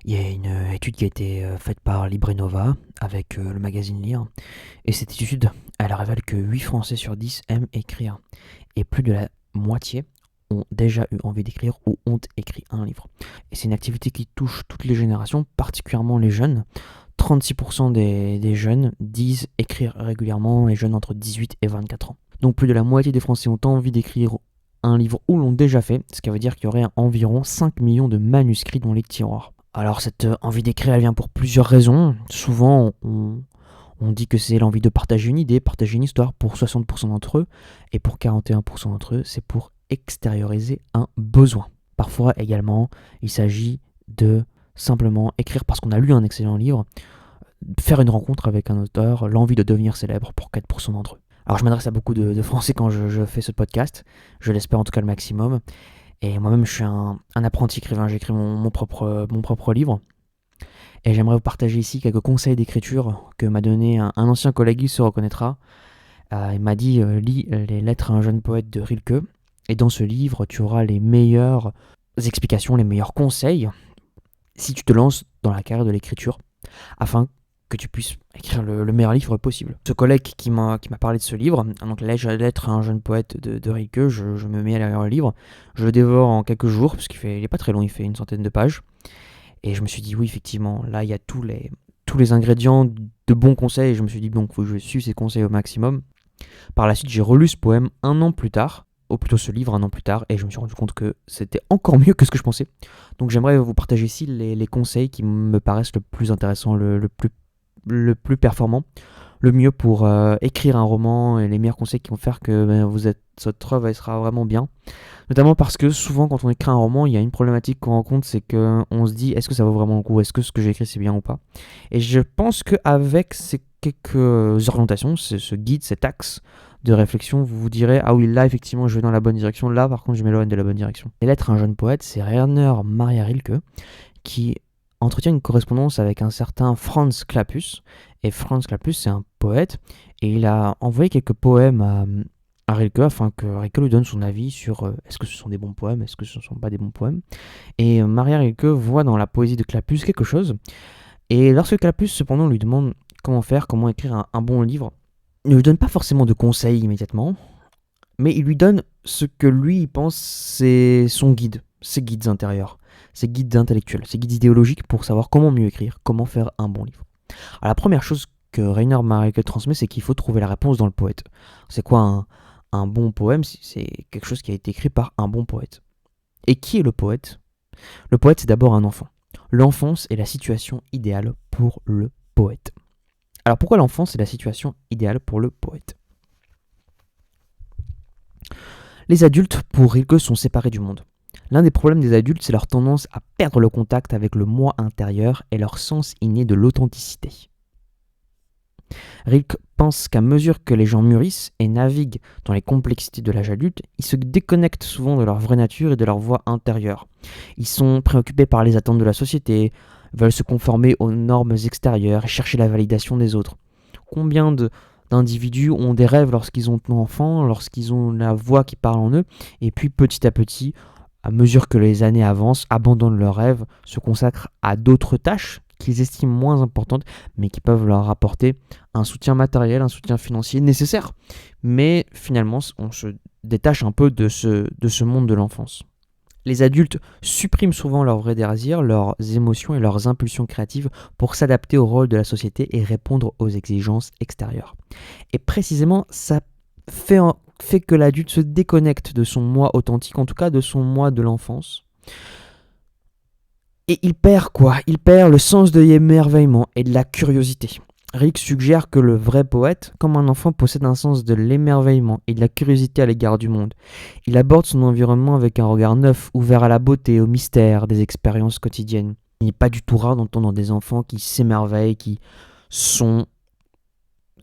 Il y a une étude qui a été faite par Librenova avec le magazine Lire. Et cette étude, elle révèle que 8 Français sur 10 aiment écrire. Et plus de la moitié ont déjà eu envie d'écrire ou ont écrit un livre. Et c'est une activité qui touche toutes les générations, particulièrement les jeunes. 36% des jeunes disent écrire régulièrement, les jeunes entre 18 et 24 ans. Donc plus de la moitié des Français ont envie d'écrire un livre ou l'ont déjà fait, ce qui veut dire qu'il y aurait environ 5 millions de manuscrits dans les tiroirs. Alors cette envie d'écrire, elle vient pour plusieurs raisons. Souvent, on dit que c'est l'envie de partager une idée, partager une histoire pour 60% d'entre eux, et pour 41% d'entre eux, c'est pour extérioriser un besoin. Parfois également, il s'agit de simplement écrire parce qu'on a lu un excellent livre, faire une rencontre avec un auteur, l'envie de devenir célèbre pour 4% d'entre eux. Alors je m'adresse à beaucoup de Français quand je fais ce podcast, je l'espère en tout cas le maximum. Et moi-même, je suis un apprenti écrivain, j'écris mon propre livre. Et j'aimerais vous partager ici quelques conseils d'écriture que m'a donné un ancien collègue, il se reconnaîtra. Il m'a dit, lis les lettres à un jeune poète de Rilke. Et dans ce livre, tu auras les meilleures explications, les meilleurs conseils si tu te lances dans la carrière de l'écriture, afin que tu puisses écrire le meilleur livre possible. Ce collègue qui m'a parlé de ce livre, donc la lettre à un jeune poète de Rilke, je me mets à lire le livre, je le dévore en quelques jours, parce qu'il n'est pas très long, il fait une centaine de pages, et je me suis dit oui, effectivement, là il y a tous les ingrédients de bons conseils, et je me suis dit donc il faut que je suive ces conseils au maximum. Par la suite, j'ai relu ce poème un an plus tard, ou plutôt ce livre un an plus tard, et je me suis rendu compte que c'était encore mieux que ce que je pensais. Donc j'aimerais vous partager ici les conseils qui me paraissent le plus intéressant, le plus performant, le mieux pour écrire un roman, et les meilleurs conseils qui vont faire que votre œuvre sera vraiment bien. Notamment parce que souvent quand on écrit un roman, il y a une problématique qu'on rencontre, c'est qu'on se dit est-ce que ça vaut vraiment le coup, est-ce que ce que j'ai écrit c'est bien ou pas. Et je pense qu'avec ces quelques orientations, ce guide, cet axe de réflexion, vous vous direz ah oui, là effectivement je vais dans la bonne direction, là par contre je m'éloigne de la bonne direction. Les lettres à un jeune poète, c'est Rainer Maria Rilke qui entretient une correspondance avec un certain Franz Clapus. Et Franz Clapus, c'est un poète, et il a envoyé quelques poèmes à Rilke afin que Rilke lui donne son avis sur est-ce que ce sont des bons poèmes, est-ce que ce ne sont pas des bons poèmes. Et Maria Rilke voit dans la poésie de Clapus quelque chose. Et lorsque Clapus, cependant, lui demande comment faire, comment écrire un bon livre, il ne lui donne pas forcément de conseils immédiatement, mais il lui donne ce que lui pense c'est son guide, ses guides intérieurs, ses guides intellectuels, ses guides idéologiques pour savoir comment mieux écrire, comment faire un bon livre. Alors la première chose que Rainer Maria transmet, c'est qu'il faut trouver la réponse dans le poète. C'est quoi un bon poème? C'est quelque chose qui a été écrit par un bon poète. Et qui est le poète? Le poète, c'est d'abord un enfant. L'enfance est la situation idéale pour le poète. Alors pourquoi l'enfance est la situation idéale pour le poète? Les adultes, pour Rilke, sont séparés du monde. L'un des problèmes des adultes, c'est leur tendance à perdre le contact avec le moi intérieur et leur sens inné de l'authenticité. Rilke pense qu'à mesure que les gens mûrissent et naviguent dans les complexités de l'âge adulte, ils se déconnectent souvent de leur vraie nature et de leur voix intérieure. Ils sont préoccupés par les attentes de la société, veulent se conformer aux normes extérieures et chercher la validation des autres. Combien d'individus ont des rêves lorsqu'ils ont un enfant, lorsqu'ils ont la voix qui parle en eux, et puis petit à petit, à mesure que les années avancent, abandonnent leurs rêves, se consacrent à d'autres tâches qu'ils estiment moins importantes, mais qui peuvent leur apporter un soutien matériel, un soutien financier nécessaire. Mais finalement, on se détache un peu de ce monde de l'enfance. Les adultes suppriment souvent leurs vrais désirs, leurs émotions et leurs impulsions créatives pour s'adapter au rôle de la société et répondre aux exigences extérieures. Et précisément, ça fait que l'adulte se déconnecte de son moi authentique, en tout cas de son moi de l'enfance. Et il perd quoi? Il perd le sens de l'émerveillement et de la curiosité. Rilke suggère que le vrai poète, comme un enfant, possède un sens de l'émerveillement et de la curiosité à l'égard du monde. Il aborde son environnement avec un regard neuf, ouvert à la beauté, au mystère des expériences quotidiennes. Il n'est pas du tout rare d'entendre des enfants qui s'émerveillent, qui sont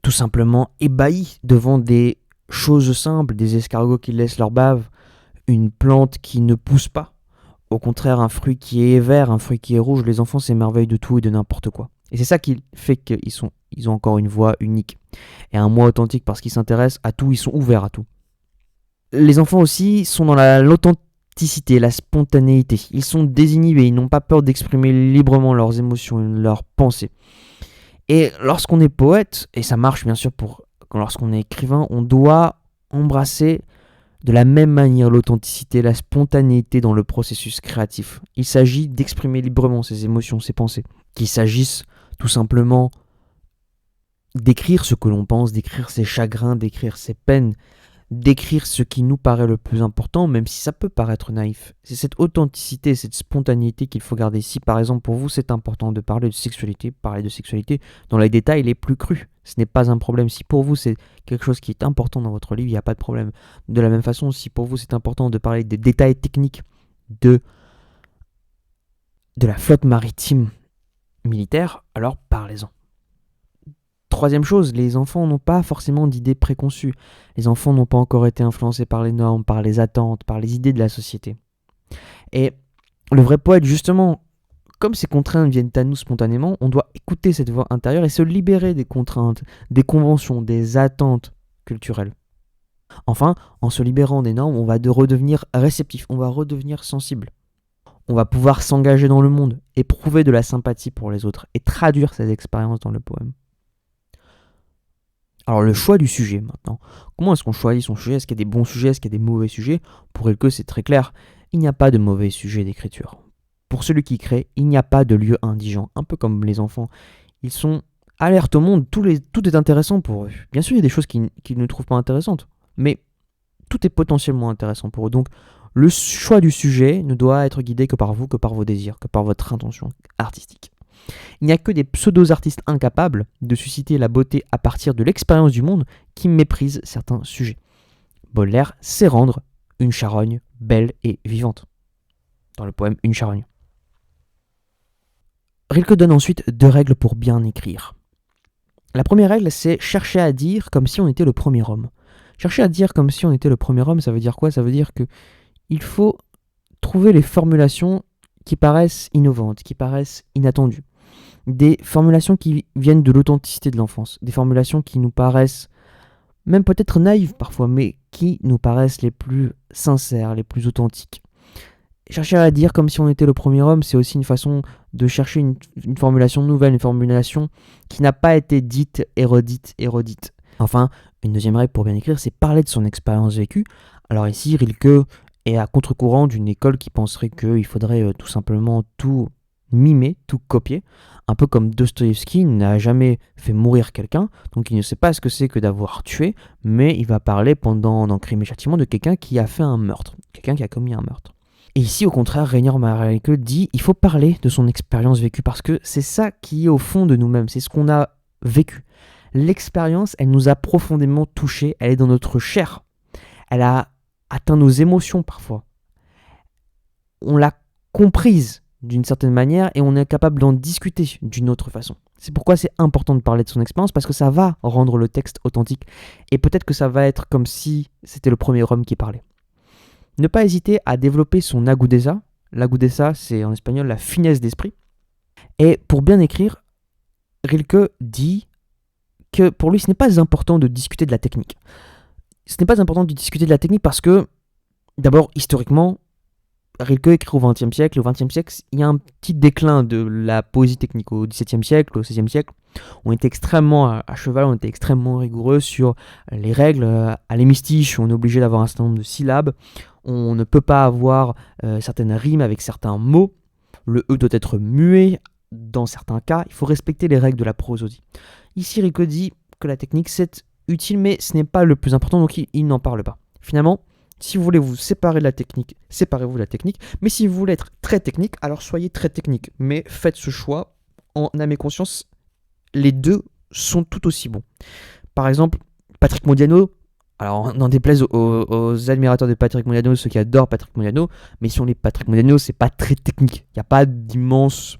tout simplement ébahis devant des choses simples, des escargots qui laissent leur bave, une plante qui ne pousse pas. Au contraire, un fruit qui est vert, un fruit qui est rouge, les enfants s'émerveillent de tout et de n'importe quoi. Et c'est ça qui fait qu'ils ont encore une voix unique et un moi authentique parce qu'ils s'intéressent à tout, ils sont ouverts à tout. Les enfants aussi sont dans l'authenticité l'authenticité, la spontanéité. Ils sont désinhibés, ils n'ont pas peur d'exprimer librement leurs émotions, leurs pensées. Et lorsqu'on est poète, et ça marche bien sûr lorsqu'on est écrivain, on doit embrasser de la même manière l'authenticité, la spontanéité dans le processus créatif. Il s'agit d'exprimer librement ses émotions, ses pensées. Qu'il s'agisse tout simplement d'écrire ce que l'on pense, d'écrire ses chagrins, d'écrire ses peines, d'écrire ce qui nous paraît le plus important, même si ça peut paraître naïf. C'est cette authenticité, cette spontanéité qu'il faut garder. Si par exemple pour vous c'est important de parler de sexualité dans les détails les plus crus, ce n'est pas un problème. Si pour vous c'est quelque chose qui est important dans votre livre, il n'y a pas de problème. De la même façon, si pour vous c'est important de parler des détails techniques de la flotte maritime militaire, alors parlez-en. Troisième chose, les enfants n'ont pas forcément d'idées préconçues. Les enfants n'ont pas encore été influencés par les normes, par les attentes, par les idées de la société. Et le vrai poète, justement, comme ces contraintes viennent à nous spontanément, on doit écouter cette voix intérieure et se libérer des contraintes, des conventions, des attentes culturelles. Enfin, en se libérant des normes, on va redevenir réceptif, on va redevenir sensible. On va pouvoir s'engager dans le monde, éprouver de la sympathie pour les autres et traduire ces expériences dans le poème. Alors le choix du sujet maintenant. Comment est-ce qu'on choisit son sujet? Est-ce qu'il y a des bons sujets? Est-ce qu'il y a des mauvais sujets? Pour Rilke, c'est très clair. Il n'y a pas de mauvais sujet d'écriture. Pour celui qui crée, il n'y a pas de lieu indigent. Un peu comme les enfants. Ils sont alertes au monde. Tout est intéressant pour eux. Bien sûr, il y a des choses qu'ils ne trouvent pas intéressantes. Mais tout est potentiellement intéressant pour eux. Donc le choix du sujet ne doit être guidé que par vous, que par vos désirs, que par votre intention artistique. Il n'y a que des pseudo-artistes incapables de susciter la beauté à partir de l'expérience du monde qui méprisent certains sujets. Baudelaire sait rendre une charogne belle et vivante. Dans le poème Une charogne. Rilke donne ensuite 2 règles pour bien écrire. La première règle, c'est chercher à dire comme si on était le premier homme. Chercher à dire comme si on était le premier homme, ça veut dire quoi? Ça veut dire que il faut trouver les formulations qui paraissent innovantes, qui paraissent inattendues. Des formulations qui viennent de l'authenticité de l'enfance, des formulations qui nous paraissent même peut-être naïves parfois, mais qui nous paraissent les plus sincères, les plus authentiques. Chercher à dire comme si on était le premier homme, c'est aussi une façon de chercher une formulation nouvelle, une formulation qui n'a pas été dite et redite. Enfin, une deuxième règle pour bien écrire, c'est parler de son expérience vécue. Alors ici, Rilke est à contre-courant d'une école qui penserait qu'il faudrait tout simplement tout mimer, tout copier, un peu comme Dostoïevski n'a jamais fait mourir quelqu'un, donc il ne sait pas ce que c'est que d'avoir tué, mais il va parler dans Crime et Châtiment de quelqu'un qui a fait un meurtre, quelqu'un qui a commis un meurtre. Et ici, au contraire, Rainer Maria dit il faut parler de son expérience vécue, parce que c'est ça qui est au fond de nous-mêmes, c'est ce qu'on a vécu. L'expérience, elle nous a profondément touchés, elle est dans notre chair, elle a atteint nos émotions parfois. On l'a comprise d'une certaine manière et on est capable d'en discuter d'une autre façon. C'est pourquoi c'est important de parler de son expérience, parce que ça va rendre le texte authentique et peut-être que ça va être comme si c'était le premier homme qui parlait. Ne pas hésiter à développer son agudeza. L'agudeza, c'est en espagnol la finesse d'esprit. Et pour bien écrire, Rilke dit que pour lui ce n'est pas important de discuter de la technique. Ce n'est pas important de discuter de la technique parce que, d'abord, historiquement, Rilke écrit au XXe siècle. Au XXe siècle, il y a un petit déclin de la poésie technique. Au XVIIe siècle, au XVIe siècle, on était extrêmement à cheval, on était extrêmement rigoureux sur les règles. À l'hémistiche, on est obligé d'avoir un certain nombre de syllabes. On ne peut pas avoir certaines rimes avec certains mots. Le E doit être muet dans certains cas. Il faut respecter les règles de la prosodie. Ici, Rilke dit que la technique, c'est utile, mais ce n'est pas le plus important, donc il n'en parle pas. Finalement, si vous voulez vous séparer de la technique, séparez-vous de la technique. Mais si vous voulez être très technique, alors soyez très technique. Mais faites ce choix en âme et conscience. Les deux sont tout aussi bons. Par exemple, Patrick Modiano. Alors, n'en déplaise aux admirateurs de Patrick Modiano, ceux qui adorent Patrick Modiano. Mais si on est Patrick Modiano, c'est pas très technique. Il n'y a pas d'immenses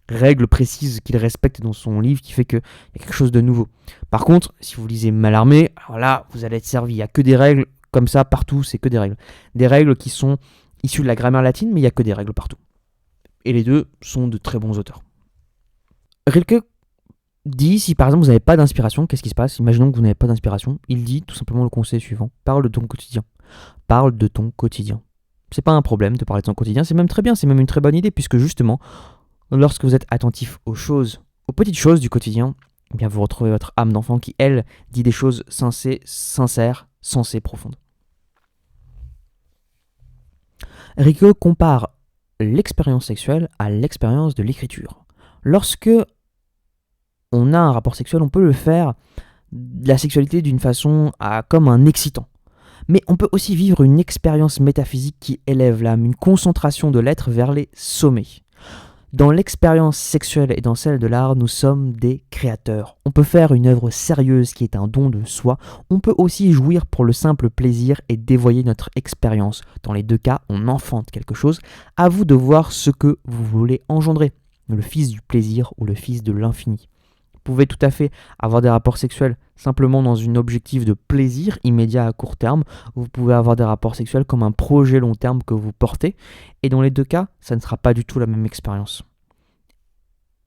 règles précises qu'il respecte dans son livre qui fait qu'il y a quelque chose de nouveau. Par contre, si vous lisez Mallarmé, alors là, vous allez être servi. Il n'y a que des règles. Comme ça, partout, c'est que des règles. Des règles qui sont issues de la grammaire latine, mais il n'y a que des règles partout. Et les deux sont de très bons auteurs. Rilke dit, si par exemple vous n'avez pas d'inspiration, qu'est-ce qui se passe? Imaginons que vous n'avez pas d'inspiration. Il dit tout simplement le conseil suivant. Parle de ton quotidien. Parle de ton quotidien. C'est pas un problème de parler de son quotidien, c'est même très bien, c'est même une très bonne idée, puisque justement, lorsque vous êtes attentif aux choses, aux petites choses du quotidien, eh bien vous retrouvez votre âme d'enfant qui, elle, dit des choses sensées, sincères, sensées, profondes. Rico compare l'expérience sexuelle à l'expérience de l'écriture. Lorsque on a un rapport sexuel, on peut le faire de la sexualité d'une façon comme un excitant. Mais on peut aussi vivre une expérience métaphysique qui élève l'âme, une concentration de l'être vers les sommets. Dans l'expérience sexuelle et dans celle de l'art, nous sommes des créateurs. On peut faire une œuvre sérieuse qui est un don de soi. On peut aussi jouir pour le simple plaisir et dévoyer notre expérience. Dans les deux cas, on enfante quelque chose. À vous de voir ce que vous voulez engendrer. Le fils du plaisir ou le fils de l'infini. Vous pouvez tout à fait avoir des rapports sexuels simplement dans un objectif de plaisir immédiat à court terme. Vous pouvez avoir des rapports sexuels comme un projet long terme que vous portez. Et dans les deux cas, ça ne sera pas du tout la même expérience.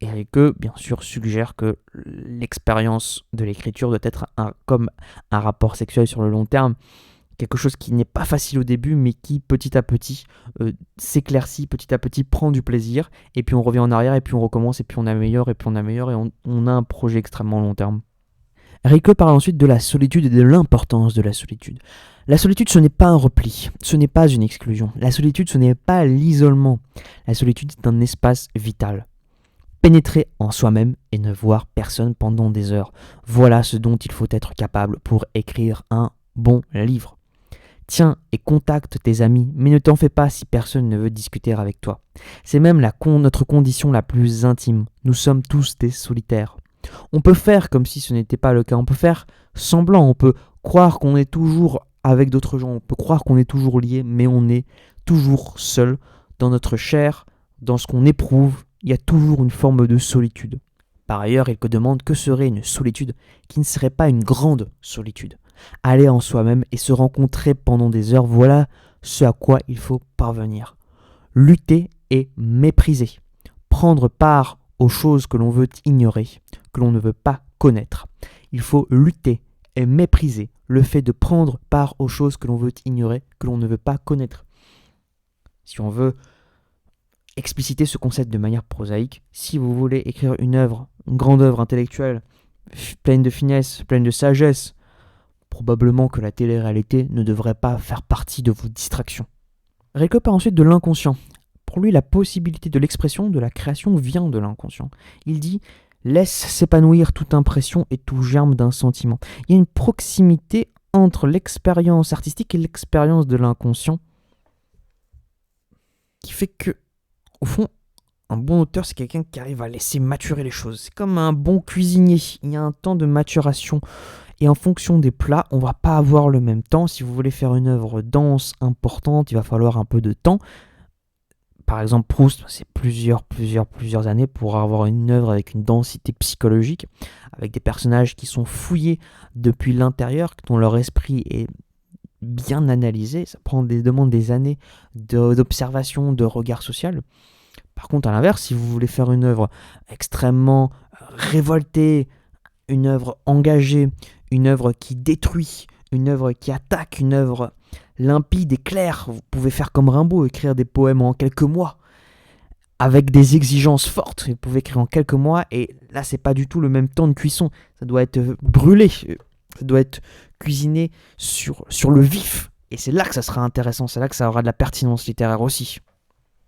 Et que, bien sûr, suggère que l'expérience de l'écriture doit être comme un rapport sexuel sur le long terme. Quelque chose qui n'est pas facile au début, mais qui petit à petit s'éclaircit, petit à petit prend du plaisir, et puis on revient en arrière, et puis on recommence, et puis on améliore, et on a un projet extrêmement long terme. Rilke parle ensuite de la solitude et de l'importance de la solitude. La solitude, ce n'est pas un repli, ce n'est pas une exclusion. La solitude, ce n'est pas l'isolement. La solitude est un espace vital. Pénétrer en soi-même et ne voir personne pendant des heures. Voilà ce dont il faut être capable pour écrire un bon livre. Tiens et contacte tes amis, mais ne t'en fais pas si personne ne veut discuter avec toi. C'est même notre condition la plus intime. Nous sommes tous des solitaires. On peut faire comme si ce n'était pas le cas. On peut faire semblant. On peut croire qu'on est toujours avec d'autres gens. On peut croire qu'on est toujours lié, mais on est toujours seul. Dans notre chair, dans ce qu'on éprouve, il y a toujours une forme de solitude. Par ailleurs, il te demande que serait une solitude qui ne serait pas une grande solitude. Aller en soi-même et se rencontrer pendant des heures, voilà ce à quoi il faut parvenir. Lutter et mépriser. Prendre part aux choses que l'on veut ignorer, que l'on ne veut pas connaître. Il faut lutter et mépriser le fait de prendre part aux choses que l'on veut ignorer, que l'on ne veut pas connaître. Si on veut expliciter ce concept de manière prosaïque, si vous voulez écrire une œuvre, une grande œuvre intellectuelle, pleine de finesse, pleine de sagesse, probablement que la télé-réalité ne devrait pas faire partie de vos distractions. Rilke parle ensuite de l'inconscient. Pour lui, la possibilité de l'expression, de la création vient de l'inconscient. Il dit « Laisse s'épanouir toute impression et tout germe d'un sentiment ». Il y a une proximité entre l'expérience artistique et l'expérience de l'inconscient qui fait que, au fond, un bon auteur, c'est quelqu'un qui arrive à laisser maturer les choses. C'est comme un bon cuisinier. Il y a un temps de maturation. Et en fonction des plats, on ne va pas avoir le même temps. Si vous voulez faire une œuvre dense, importante, il va falloir un peu de temps. Par exemple, Proust, c'est plusieurs années pour avoir une œuvre avec une densité psychologique, avec des personnages qui sont fouillés depuis l'intérieur, dont leur esprit est bien analysé. Ça demande des années d'observation, de regard social. Par contre, à l'inverse, si vous voulez faire une œuvre extrêmement révoltée, une œuvre engagée, une œuvre qui détruit, une œuvre qui attaque, une œuvre limpide et claire, vous pouvez faire comme Rimbaud, écrire des poèmes en quelques mois, avec des exigences fortes, vous pouvez écrire en quelques mois, et là, c'est pas du tout le même temps de cuisson, ça doit être brûlé, ça doit être cuisiné sur le vif, et c'est là que ça sera intéressant, c'est là que ça aura de la pertinence littéraire aussi.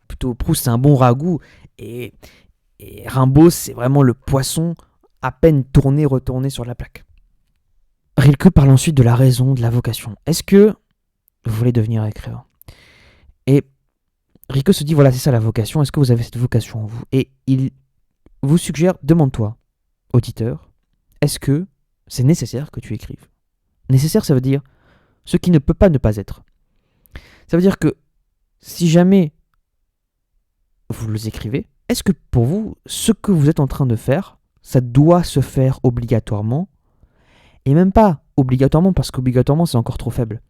Plutôt Proust, c'est un bon ragoût, et Rimbaud, c'est vraiment le poisson à peine tourné, retourné sur la plaque. Rilke parle ensuite de la raison, de la vocation. Est-ce que vous voulez devenir écrivain ? Et Rilke se dit, voilà, c'est ça la vocation, est-ce que vous avez cette vocation en vous ? Et il vous suggère, demande-toi, auditeur, est-ce que c'est nécessaire que tu écrives ? Nécessaire, ça veut dire ce qui ne peut pas ne pas être. Ça veut dire que si jamais vous les écrivez, est-ce que pour vous, ce que vous êtes en train de faire, ça doit se faire obligatoirement ? Et même pas obligatoirement, parce qu'obligatoirement, c'est encore trop faible.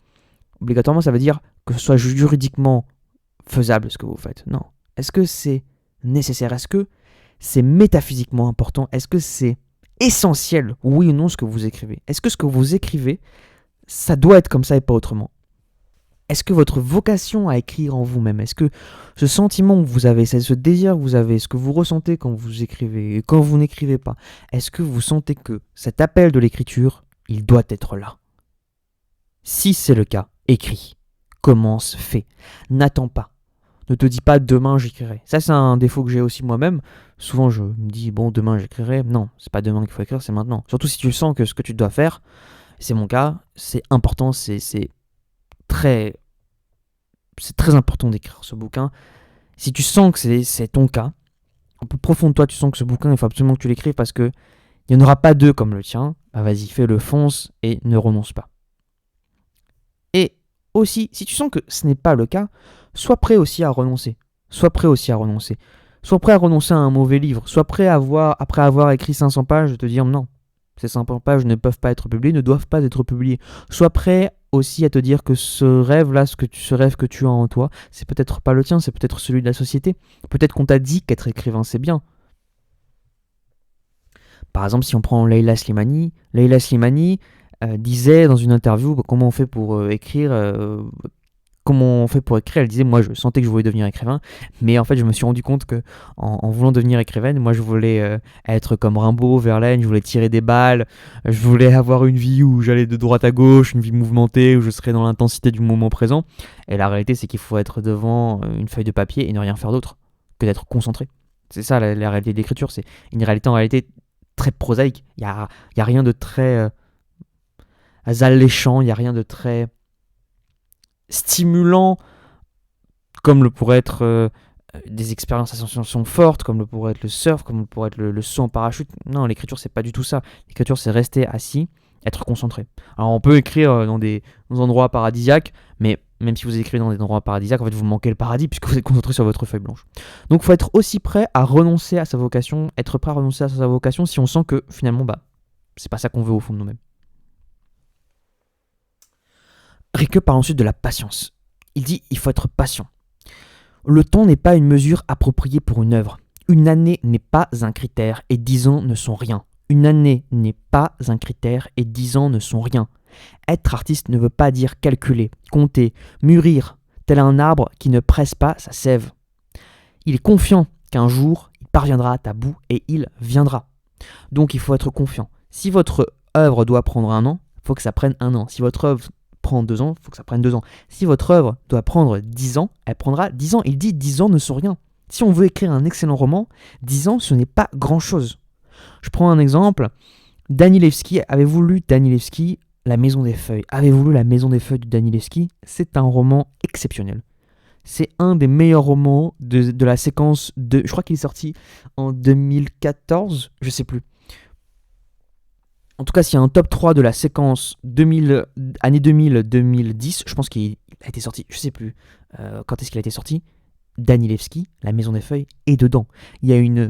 Obligatoirement, ça veut dire que ce soit juridiquement faisable ce que vous faites. Non. Est-ce que c'est nécessaire ? Est-ce que c'est métaphysiquement important ? Est-ce que c'est essentiel, oui ou non, ce que vous écrivez ? Est-ce que ce que vous écrivez, ça doit être comme ça et pas autrement ? Est-ce que votre vocation à écrire en vous-même, est-ce que ce sentiment que vous avez, ce désir que vous avez, ce que vous ressentez quand vous écrivez et quand vous n'écrivez pas, est-ce que vous sentez que cet appel de l'écriture, il doit être là? Si c'est le cas, écris, commence, fais, n'attends pas. Ne te dis pas demain j'écrirai. Ça c'est un défaut que j'ai aussi moi-même. Souvent je me dis bon demain j'écrirai. Non, c'est pas demain qu'il faut écrire, c'est maintenant. Surtout si tu sens que ce que tu dois faire, c'est mon cas, c'est important, très, c'est très important d'écrire ce bouquin. Si tu sens que c'est ton cas, au plus profond de toi tu sens que ce bouquin il faut absolument que tu l'écrives parce que il n'y en aura pas deux comme le tien. Bah vas-y, fais-le, fonce et ne renonce pas. Et aussi, si tu sens que ce n'est pas le cas, sois prêt aussi à renoncer. Sois prêt aussi à renoncer. Sois prêt à renoncer à un mauvais livre. Sois prêt à après avoir écrit 500 pages, de te dire non, ces 500 pages ne peuvent pas être publiées, ne doivent pas être publiées. Sois prêt aussi à te dire que ce rêve-là, ce rêve que tu as en toi, c'est peut-être pas le tien, c'est peut-être celui de la société. Peut-être qu'on t'a dit qu'être écrivain, c'est bien. Par exemple, si on prend Leila Slimani, disait dans une interview comment on fait pour écrire. Comment on fait pour écrire. Elle disait moi je sentais que je voulais devenir écrivain, mais en fait je me suis rendu compte que en voulant devenir écrivaine, moi je voulais être comme Rimbaud, Verlaine, je voulais tirer des balles, je voulais avoir une vie où j'allais de droite à gauche, une vie mouvementée où je serais dans l'intensité du moment présent. Et la réalité c'est qu'il faut être devant une feuille de papier et ne rien faire d'autre que d'être concentré. C'est ça la réalité de l'écriture, c'est une réalité en réalité très prosaïque. Il y a rien de très alléchant, il y a rien de très stimulant comme le pourrait être des expériences à sensation forte, comme le pourrait être le surf, comme le pourrait être le saut en parachute. Non, l'écriture c'est pas du tout ça. L'écriture c'est rester assis, être concentré. Alors on peut écrire dans des endroits paradisiaques, mais même si vous écrivez dans des endroits paradisiaques, en fait vous manquez le paradis puisque vous êtes concentré sur votre feuille blanche. Donc il faut être aussi prêt à renoncer à sa vocation, être prêt à renoncer à sa vocation si on sent que finalement c'est pas ça qu'on veut au fond de nous-mêmes. Rilke parle ensuite de la patience. Il dit il faut être patient. Le temps n'est pas une mesure appropriée pour une œuvre. Une année n'est pas un critère et 10 ans ne sont rien. Une année n'est pas un critère et 10 ans ne sont rien. Être artiste ne veut pas dire calculer, compter, mûrir, tel un arbre qui ne presse pas sa sève. Il est confiant qu'un jour il parviendra à ta bout et il viendra. Donc il faut être confiant. Si votre œuvre doit prendre 1 an, il faut que ça prenne 1 an. Si votre œuvre prend 2 ans, il faut que ça prenne 2 ans. Si votre œuvre doit prendre 10 ans, elle prendra 10 ans. Il dit 10 ans ne sont rien. Si on veut écrire un excellent roman, 10 ans ce n'est pas grand-chose. Je prends un exemple. Danilevski, avez-vous lu Danilevski, La Maison des Feuilles? Avez-vous lu La Maison des Feuilles de Danilevski? C'est un roman exceptionnel. C'est un des meilleurs romans de la séquence de... Je crois qu'il est sorti en 2014, je sais plus. En tout cas, s'il y a un top 3 de la séquence année 2000-2010, je pense qu'il a été sorti, je sais plus quand est-ce qu'il a été sorti, Danilevski, La Maison des Feuilles, est dedans. Il y a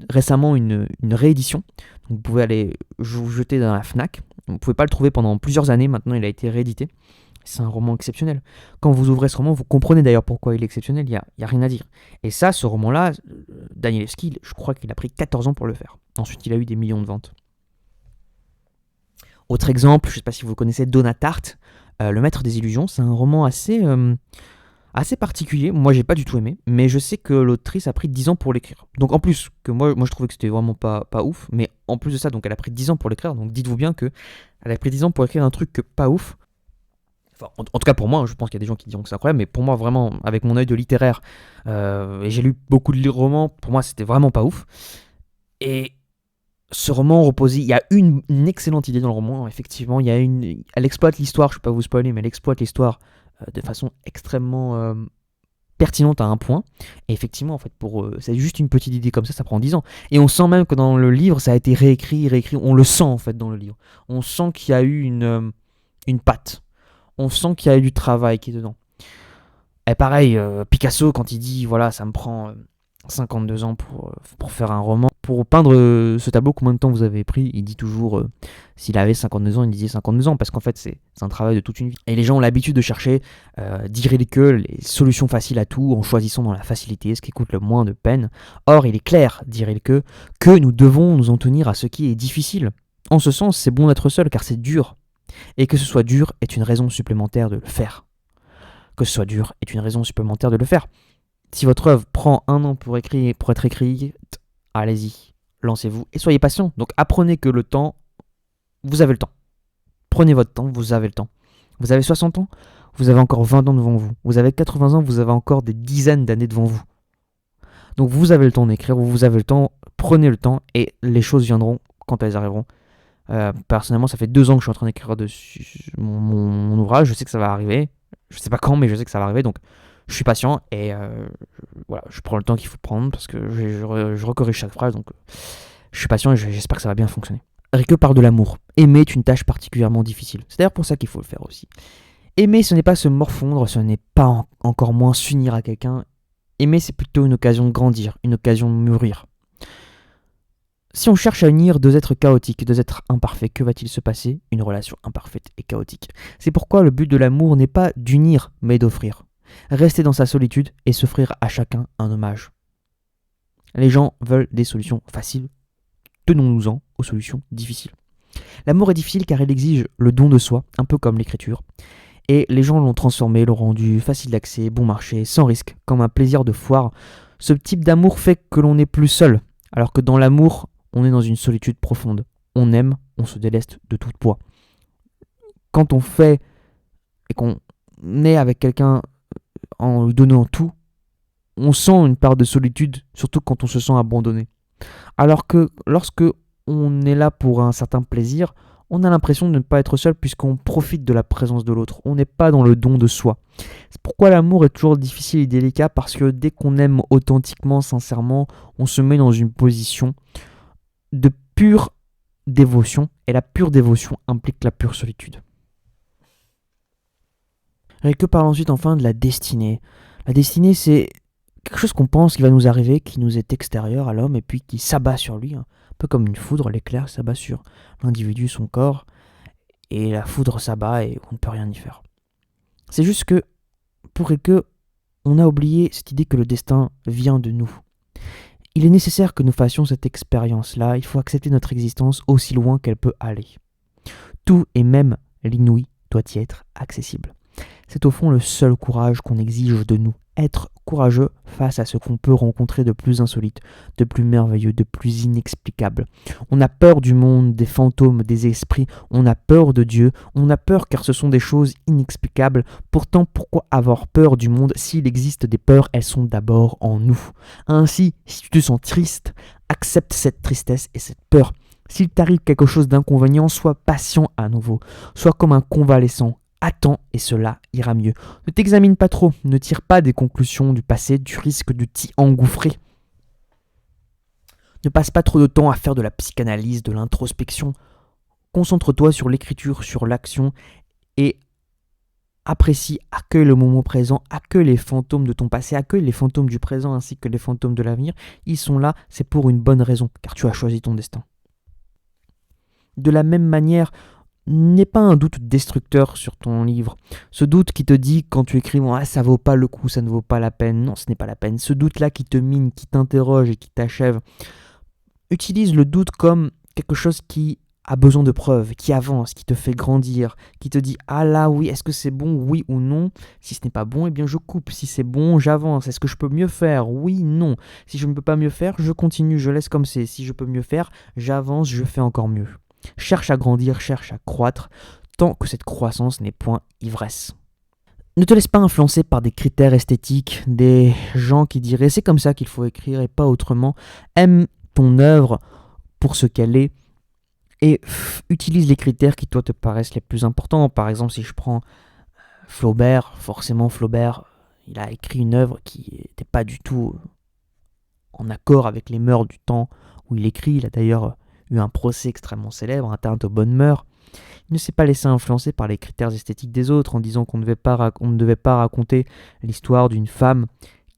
récemment une réédition, donc vous pouvez aller vous jeter dans la Fnac. Vous ne pouvez pas le trouver pendant plusieurs années, maintenant il a été réédité. C'est un roman exceptionnel. Quand vous ouvrez ce roman, vous comprenez d'ailleurs pourquoi il est exceptionnel, il n'y a rien à dire. Et ça, ce roman-là, Danilevski, je crois qu'il a pris 14 ans pour le faire. Ensuite, il a eu des millions de ventes. Autre exemple, je ne sais pas si vous connaissez Donna Tartt, Le Maître des Illusions. C'est un roman assez particulier. Moi, j'ai pas du tout aimé, mais je sais que l'autrice a pris 10 ans pour l'écrire. Donc en plus, que moi je trouvais que c'était vraiment pas ouf, mais en plus de ça, donc elle a pris 10 ans pour l'écrire. Donc dites-vous bien que elle a pris 10 ans pour écrire un truc que pas ouf. Enfin, en tout cas pour moi, je pense qu'il y a des gens qui diront que c'est incroyable, mais pour moi vraiment, avec mon œil de littéraire, et j'ai lu beaucoup de romans, pour moi c'était vraiment pas ouf. Et ce roman reposait, il y a une excellente idée dans le roman, effectivement, elle exploite l'histoire, je ne vais pas vous spoiler, mais elle exploite l'histoire de façon extrêmement pertinente à un point, et effectivement, en fait, c'est juste une petite idée comme ça prend 10 ans, et on sent même que dans le livre, ça a été réécrit, on le sent en fait dans le livre, on sent qu'il y a eu une patte, on sent qu'il y a eu du travail qui est dedans. Et pareil, Picasso, quand il dit, voilà, ça me prend 52 ans pour faire un roman. Pour peindre ce tableau, combien de temps vous avez pris? Il dit toujours, s'il avait 52 ans, il disait 52 ans, parce qu'en fait, c'est un travail de toute une vie. Et les gens ont l'habitude de chercher, dit Rilke, les solutions faciles à tout, en choisissant dans la facilité, ce qui coûte le moins de peine. Or, il est clair, dit Rilke, que nous devons nous en tenir à ce qui est difficile. En ce sens, c'est bon d'être seul, car c'est dur. Et que ce soit dur est une raison supplémentaire de le faire. que ce soit dur est une raison supplémentaire de le faire. Si votre œuvre prend 1 an pour être écrite, allez-y, lancez-vous et soyez patient. Donc apprenez que le temps, vous avez le temps. Prenez votre temps, vous avez le temps. Vous avez 60 ans, vous avez encore 20 ans devant vous. Vous avez 80 ans, vous avez encore des dizaines d'années devant vous. Donc vous avez le temps d'écrire, vous avez le temps, prenez le temps et les choses viendront quand elles arriveront. Personnellement, ça fait 2 ans que je suis en train d'écrire dessus mon ouvrage, je sais que ça va arriver. Je sais pas quand, mais je sais que ça va arriver, donc je suis patient et voilà, je prends le temps qu'il faut prendre parce que je recorrige chaque phrase, donc je suis patient et j'espère que ça va bien fonctionner. Rico parle de l'amour. Aimer est une tâche particulièrement difficile. C'est d'ailleurs pour ça qu'il faut le faire aussi. Aimer, ce n'est pas se morfondre, ce n'est pas encore moins s'unir à quelqu'un. Aimer, c'est plutôt une occasion de grandir, une occasion de mûrir. Si on cherche à unir 2 êtres chaotiques, 2 êtres imparfaits, que va-t-il se passer? Une relation imparfaite et chaotique. C'est pourquoi le but de l'amour n'est pas d'unir, mais d'offrir. Rester dans sa solitude et s'offrir à chacun un hommage. Les gens veulent des solutions faciles. Tenons-nous-en aux solutions difficiles. L'amour est difficile car il exige le don de soi, un peu comme l'écriture. Et les gens l'ont transformé, l'ont rendu facile d'accès, bon marché, sans risque, comme un plaisir de foire. Ce type d'amour fait que l'on n'est plus seul, alors que dans l'amour, on est dans une solitude profonde. On aime, on se déleste de tout poids. Quand on fait et qu'on est avec quelqu'un en lui donnant tout, on sent une part de solitude, surtout quand on se sent abandonné. Alors que lorsque on est là pour un certain plaisir, on a l'impression de ne pas être seul puisqu'on profite de la présence de l'autre. On n'est pas dans le don de soi. C'est pourquoi l'amour est toujours difficile et délicat, parce que dès qu'on aime authentiquement, sincèrement, on se met dans une position de pure dévotion, et la pure dévotion implique la pure solitude. Rilke parle ensuite enfin de la destinée. La destinée, c'est quelque chose qu'on pense qui va nous arriver, qui nous est extérieur à l'homme, et puis qui s'abat sur lui, un peu comme une foudre, l'éclair s'abat sur l'individu, son corps, et la foudre s'abat et on ne peut rien y faire. C'est juste que, pour Rilke, on a oublié cette idée que le destin vient de nous. Il est nécessaire que nous fassions cette expérience-là, il faut accepter notre existence aussi loin qu'elle peut aller. Tout et même l'inouï doit y être accessible. C'est au fond le seul courage qu'on exige de nous. Être courageux face à ce qu'on peut rencontrer de plus insolite, de plus merveilleux, de plus inexplicable. On a peur du monde, des fantômes, des esprits, on a peur de Dieu, on a peur car ce sont des choses inexplicables. Pourtant, pourquoi avoir peur du monde? S'il existe des peurs, elles sont d'abord en nous. Ainsi, si tu te sens triste, accepte cette tristesse et cette peur. S'il t'arrive quelque chose d'inconvénient, sois patient à nouveau, sois comme un convalescent. Attends et cela ira mieux. Ne t'examine pas trop, ne tire pas des conclusions du passé, du risque de t'y engouffrer. Ne passe pas trop de temps à faire de la psychanalyse, de l'introspection. Concentre-toi sur l'écriture, sur l'action et apprécie, accueille le moment présent, accueille les fantômes de ton passé, accueille les fantômes du présent ainsi que les fantômes de l'avenir. Ils sont là, c'est pour une bonne raison, car tu as choisi ton destin. De la même manière, n'aie pas un doute destructeur sur ton livre. Ce doute qui te dit quand tu écris « ça vaut pas le coup, ça ne vaut pas la peine ». Non, ce n'est pas la peine. Ce doute-là qui te mine, qui t'interroge et qui t'achève. Utilise le doute comme quelque chose qui a besoin de preuves, qui avance, qui te fait grandir, qui te dit « Ah là, oui, est-ce que c'est bon, oui ou non ?» Si ce n'est pas bon, eh bien je coupe. Si c'est bon, j'avance. Est-ce que je peux mieux faire? Oui, non. Si je ne peux pas mieux faire, je continue, je laisse comme c'est. Si je peux mieux faire, j'avance, je fais encore mieux. Cherche à grandir, cherche à croître, tant que cette croissance n'est point ivresse. Ne te laisse pas influencer par des critères esthétiques, des gens qui diraient c'est comme ça qu'il faut écrire et pas autrement. Aime ton œuvre pour ce qu'elle est et utilise les critères qui toi te paraissent les plus importants. Par exemple, si je prends Flaubert, forcément Flaubert, il a écrit une œuvre qui n'était pas du tout en accord avec les mœurs du temps où il écrit. Il a d'ailleurs eu un procès extrêmement célèbre, atteinte aux bonnes mœurs. Il ne s'est pas laissé influencer par les critères esthétiques des autres en disant qu'on ne devait pas raconter l'histoire d'une femme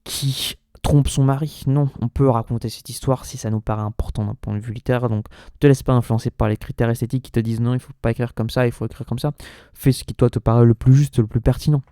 qui trompe son mari. Non, on peut raconter cette histoire si ça nous paraît important d'un point de vue littéraire. Donc ne te laisse pas influencer par les critères esthétiques qui te disent non, il ne faut pas écrire comme ça, il faut écrire comme ça. Fais ce qui toi te paraît le plus juste, le plus pertinent.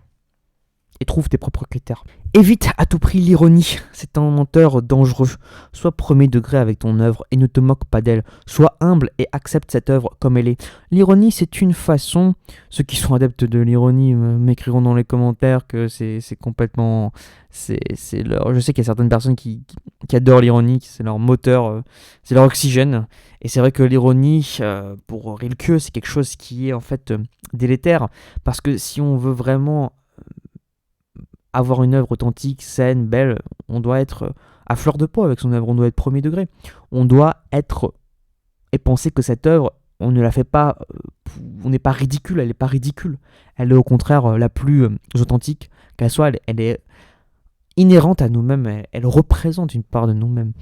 et trouve tes propres critères. Évite à tout prix l'ironie, c'est un menteur dangereux. Sois premier degré avec ton œuvre et ne te moque pas d'elle. Sois humble et accepte cette œuvre comme elle est. L'ironie, c'est une façon, ceux qui sont adeptes de l'ironie m'écriront dans les commentaires que c'est complètement... c'est leur... Je sais qu'il y a certaines personnes qui adorent l'ironie, c'est leur moteur, c'est leur oxygène. Et c'est vrai que l'ironie, pour Rilke, c'est quelque chose qui est en fait délétère, parce que si on veut vraiment avoir une œuvre authentique, saine, belle, on doit être à fleur de peau avec son œuvre, on doit être premier degré. On doit être et penser que cette œuvre, on ne la fait pas, on n'est pas ridicule, elle n'est pas ridicule. Elle est au contraire la plus authentique qu'elle soit, elle est inhérente à nous-mêmes, elle représente une part de nous-mêmes.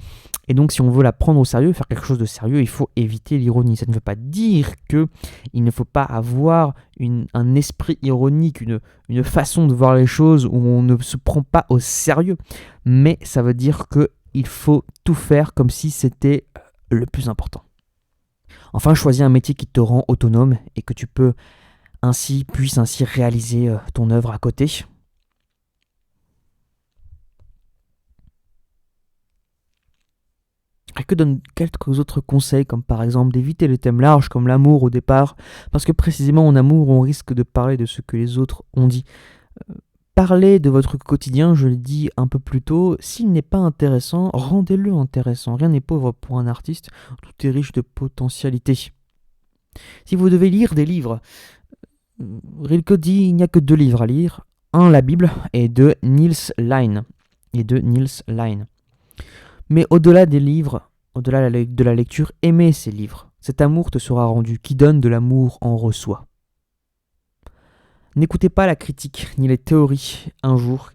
Et donc si on veut la prendre au sérieux, faire quelque chose de sérieux, il faut éviter l'ironie. Ça ne veut pas dire qu'il ne faut pas avoir un esprit ironique, une façon de voir les choses où on ne se prend pas au sérieux. Mais ça veut dire qu'il faut tout faire comme si c'était le plus important. Enfin, choisis un métier qui te rend autonome et que tu puisses ainsi réaliser ton œuvre à côté. Que donne quelques autres conseils, comme par exemple d'éviter les thèmes larges comme l'amour au départ, parce que précisément en amour, on risque de parler de ce que les autres ont dit. Parlez de votre quotidien, je l'ai dit un peu plus tôt, s'il n'est pas intéressant, rendez-le intéressant. Rien n'est pauvre pour un artiste, tout est riche de potentialités. Si vous devez lire des livres, Rilke dit il n'y a que 2 livres à lire, un la Bible et 2 Nils Line. Mais au-delà des livres, au-delà de la lecture, aimez ces livres. Cet amour te sera rendu. Qui donne de l'amour en reçoit. N'écoutez pas la critique ni les théories un jour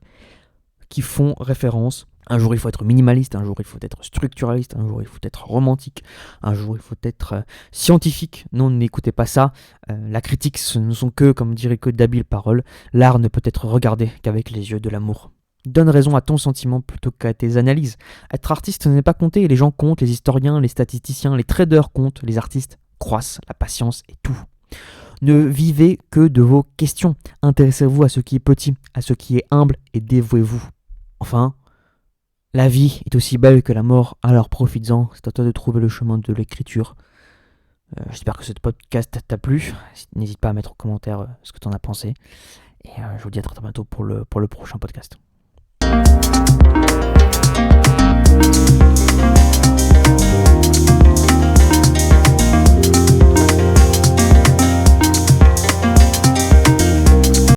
qui font référence. Un jour il faut être minimaliste, un jour il faut être structuraliste, un jour il faut être romantique, un jour il faut être scientifique. Non, n'écoutez pas ça. La critique, ce ne sont que, comme dirait que d'habiles paroles. L'art ne peut être regardé qu'avec les yeux de l'amour. Donne raison à ton sentiment plutôt qu'à tes analyses. Être artiste, ce n'est pas compter. Les gens comptent, les historiens, les statisticiens, les traders comptent, les artistes croissent, la patience est tout. Ne vivez que de vos questions. Intéressez-vous à ce qui est petit, à ce qui est humble et dévouez-vous. Enfin, la vie est aussi belle que la mort, alors profites-en. C'est à toi de trouver le chemin de l'écriture. J'espère que ce podcast t'a plu. N'hésite pas à mettre en commentaire ce que tu en as pensé. Et je vous dis à très bientôt pour le prochain podcast.